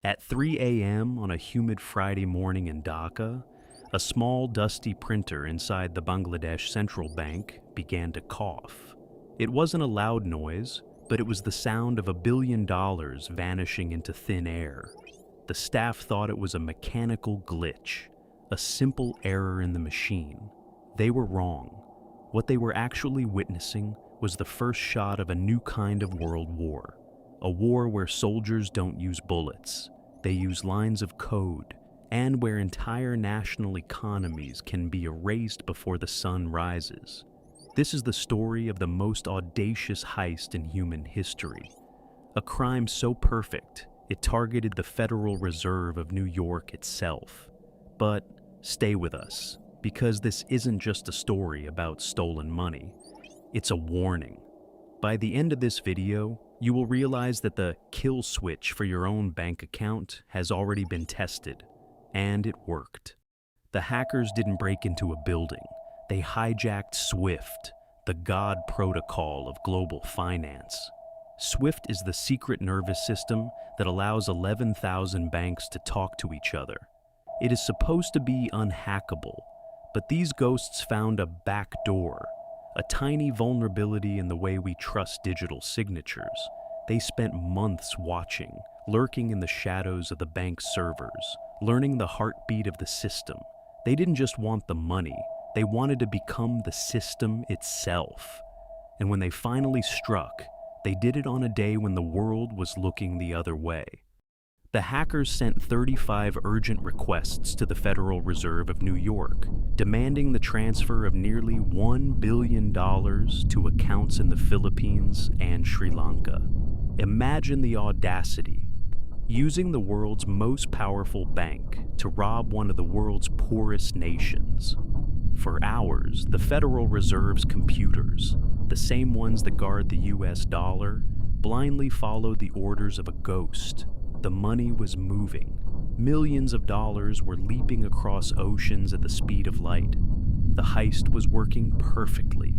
At 3 a.m. on a humid Friday morning in Dhaka, a small dusty printer inside the Bangladesh Central Bank began to cough. It wasn't a loud noise, but it was the sound of $1 billion vanishing into thin air. The staff thought it was a mechanical glitch, a simple error in the machine. They were wrong. What they were actually witnessing was the first shot of a new kind of world war. A war where soldiers don't use bullets. They use lines of code, and where entire national economies can be erased before the sun rises. This is the story of the most audacious heist in human history. A crime so perfect, it targeted the Federal Reserve of New York itself. But stay with us, because this isn't just a story about stolen money. It's a warning. By the end of this video, you will realize that the kill switch for your own bank account has already been tested, and it worked. The hackers didn't break into a building. They hijacked SWIFT, the God protocol of global finance. SWIFT is the secret nervous system that allows 11,000 banks to talk to each other. It is supposed to be unhackable, but these ghosts found a back door, a tiny vulnerability in the way we trust digital signatures. They spent months watching, lurking in the shadows of the bank's servers, learning the heartbeat of the system. They didn't just want the money, they wanted to become the system itself. And when they finally struck, they did it on a day when the world was looking the other way. The hackers sent 35 urgent requests to the Federal Reserve of New York, demanding the transfer of nearly $1 billion to accounts in the Philippines and Sri Lanka. Imagine the audacity, using the world's most powerful bank to rob one of the world's poorest nations. For hours, the Federal Reserve's computers, the same ones that guard the US dollar, blindly followed the orders of a ghost. The money was moving. Millions of dollars were leaping across oceans at the speed of light. The heist was working perfectly,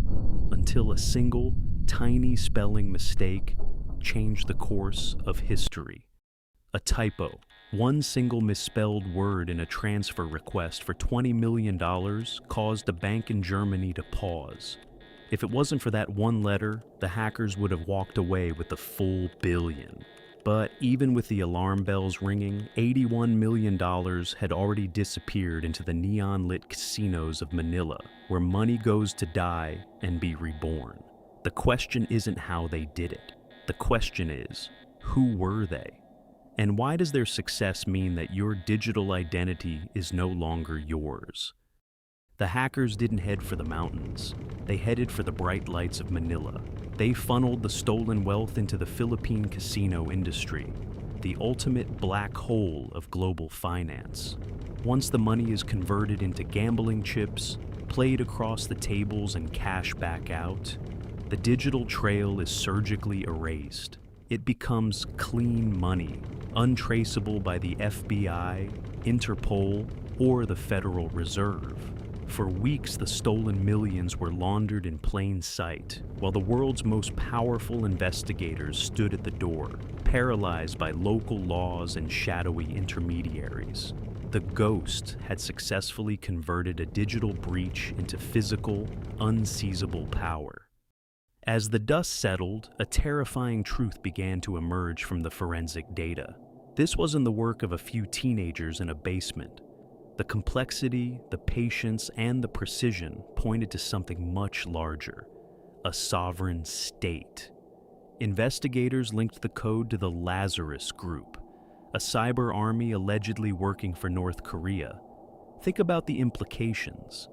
until a single, tiny spelling mistake changed the course of history. A typo, one single misspelled word in a transfer request for $20 million caused a bank in Germany to pause. If it wasn't for that one letter, the hackers would have walked away with the full billion. But even with the alarm bells ringing, $81 million had already disappeared into the neon-lit casinos of Manila, where money goes to die and be reborn. The question isn't how they did it. The question is, who were they? And why does their success mean that your digital identity is no longer yours? The hackers didn't head for the mountains. They headed for the bright lights of Manila. They funneled the stolen wealth into the Philippine casino industry, the ultimate black hole of global finance. Once the money is converted into gambling chips, played across the tables and cash back out, the digital trail is surgically erased. It becomes clean money, untraceable by the FBI, Interpol, or the Federal Reserve. For weeks, the stolen millions were laundered in plain sight, while the world's most powerful investigators stood at the door, paralyzed by local laws and shadowy intermediaries. The ghost had successfully converted a digital breach into physical, unseizable power. As the dust settled, a terrifying truth began to emerge from the forensic data. This wasn't the work of a few teenagers in a basement. The complexity, the patience, and the precision pointed to something much larger, a sovereign state. Investigators linked the code to the Lazarus Group, a cyber army allegedly working for North Korea. Think about the implications.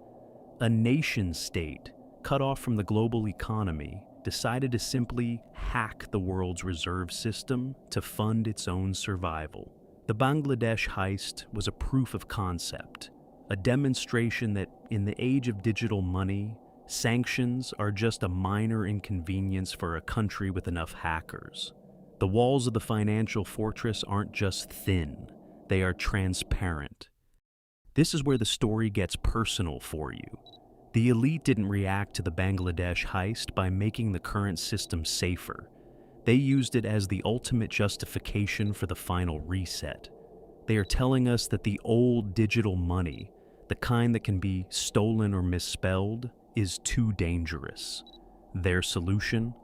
A nation-state, cut off from the global economy, decided to simply hack the world's reserve system to fund its own survival. The Bangladesh heist was a proof of concept, a demonstration that in the age of digital money, sanctions are just a minor inconvenience for a country with enough hackers. The walls of the financial fortress aren't just thin, they are transparent. This is where the story gets personal for you. The elite didn't react to the Bangladesh heist by making the current system safer. They used it as the ultimate justification for the final reset. They are telling us that the old digital money, the kind that can be stolen or misspelled, is too dangerous. Their solution?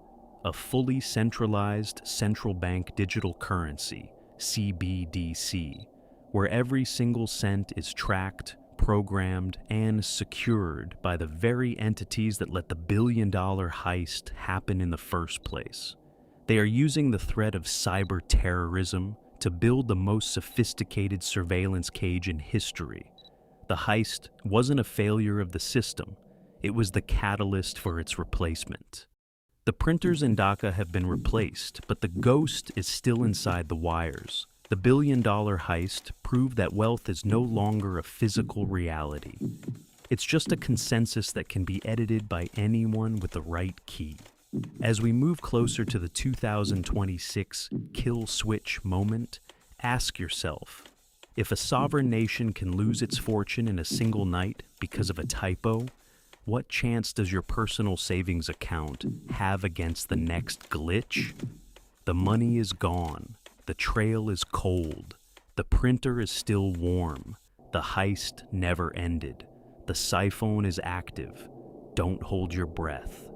A fully centralized central bank digital currency, CBDC, where every single cent is tracked, programmed, and secured by the very entities that let the billion-dollar heist happen in the first place. They are using the threat of cyber terrorism to build the most sophisticated surveillance cage in history. The heist wasn't a failure of the system, it was the catalyst for its replacement. The printers in Dhaka have been replaced, but the ghost is still inside the wires. The billion-dollar heist proved that wealth is no longer a physical reality. It's just a consensus that can be edited by anyone with the right key. As we move closer to the 2026 kill switch moment, ask yourself, if a sovereign nation can lose its fortune in a single night because of a typo, what chance does your personal savings account have against the next glitch? The money is gone. The trail is cold. The printer is still warm. The heist never ended. The siphon is active. Don't hold your breath.